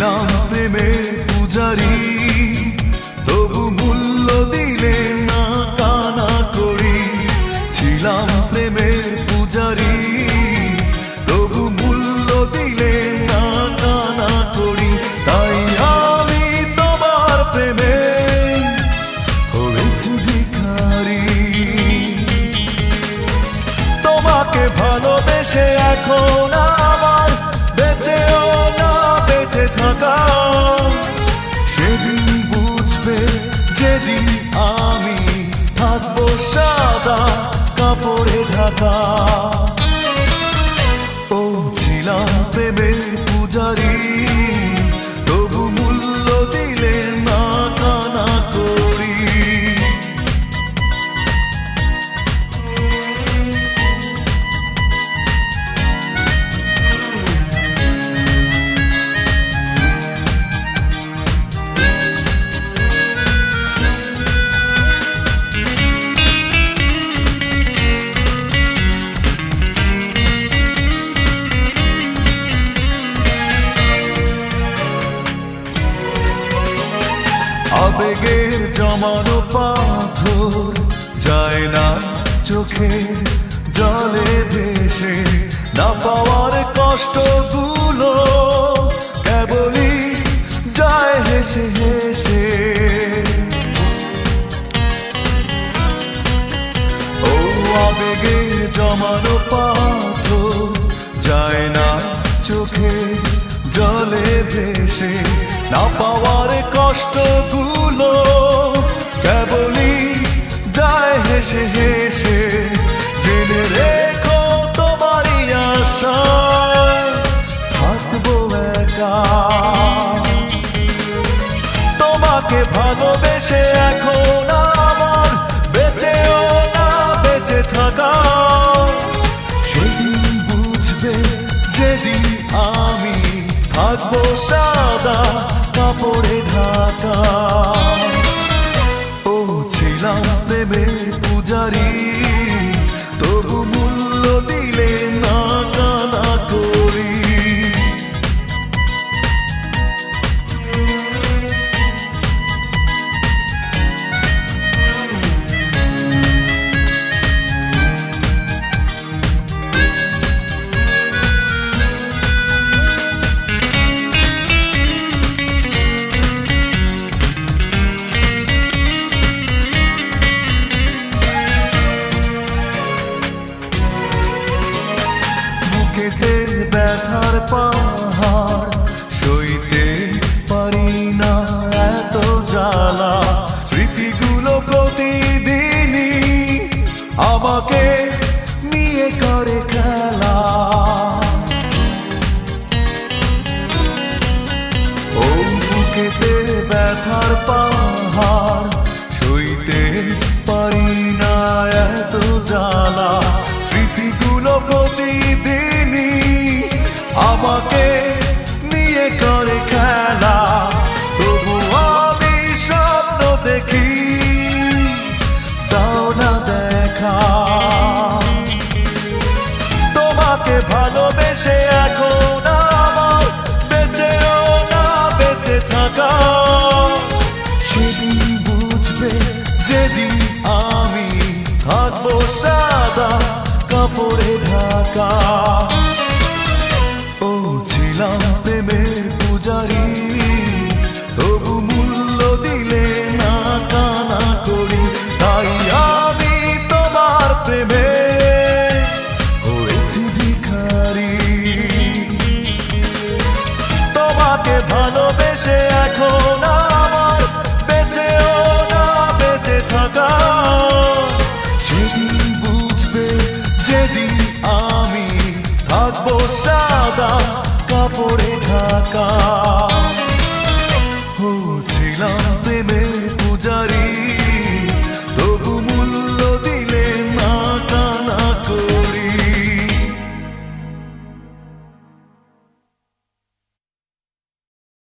ছিলাম প্রেমের পূজারি, তবু মূল্য দিলে না কানা করি। ছিলাম প্রেমের পূজারি, তবু মূল্য দিলে না কানা করি। তাই আমি তোমার প্রেমে হয়েছি ভিখারি। তোমাকে ভালোবেসে এখন আমার বেঁচেও না বেঁচে থাকা। সেদিন বুঝবে যেদিন আমি থাকবো সাদা কাপড়ে ঢাকা। ও ছিলাম প্রেমের পূজারি, তবু মূল্য দিলে না কানা করি। আবেগের জমানো পাথর যায় না চোখের জলে ভেসে। না পাওয়ার কষ্টগুলো কেবলই যায় হেসে হেসে। ও আবেগের জমানো পাথর যায় না চোখের জলে ভেসে। না পাওয়ার কষ্টগুলো কেবলই যায় হেসে হেসে। জেনে রেখো তোমারই আশায় থাকবো একা। তোমাকে ভালোবেসে এখন আমার বেঁচেও না বেঁচে থাকা। সেদিন বুঝবে যেদিন আমি থাকবো সাদা কাপড়ে ঢাকা। ও ছিলাম প্রেমের পূজারি, তবু মূল্য দিলে না কানা করি। ব্যথার পাহাড় সইতে পারি না এত জ্বালা। স্মৃতিগুলো প্রতিদিনই আমাকে নিয়ে করে খেলা। ও বুকেতে ব্যথার পাহাড় সইতে পারি না এত জ্বালা। স্মৃতিগুলো প্রতিদিনই আমাকে নিয়ে করে খেলা। তবু আমি স্বপ্ন দেখি, দাও না দেখা। তোমাকে ভালোবেসে এখন আমার বেঁচেও না বেঁচে থাকা। সেদিন বুঝবে যেদিন আমি থাকবো সাদা কাপড়ে ঢাকা। ও ছিলাম প্রেমের পূজারি, তবু মূল্য দিলে না কানা করি। তাই আমি তোমার প্রেমে হয়েছি ভিখারি। তোমাকে ভালোবেসে এখন আমার বেঁচেও না বেঁচে থাকা। সেদিন বুঝবে যেদিন আমি থাকবো সাদা কাপড়ে ঢাকা। ও ছিলাম প্রেমের পূজারি,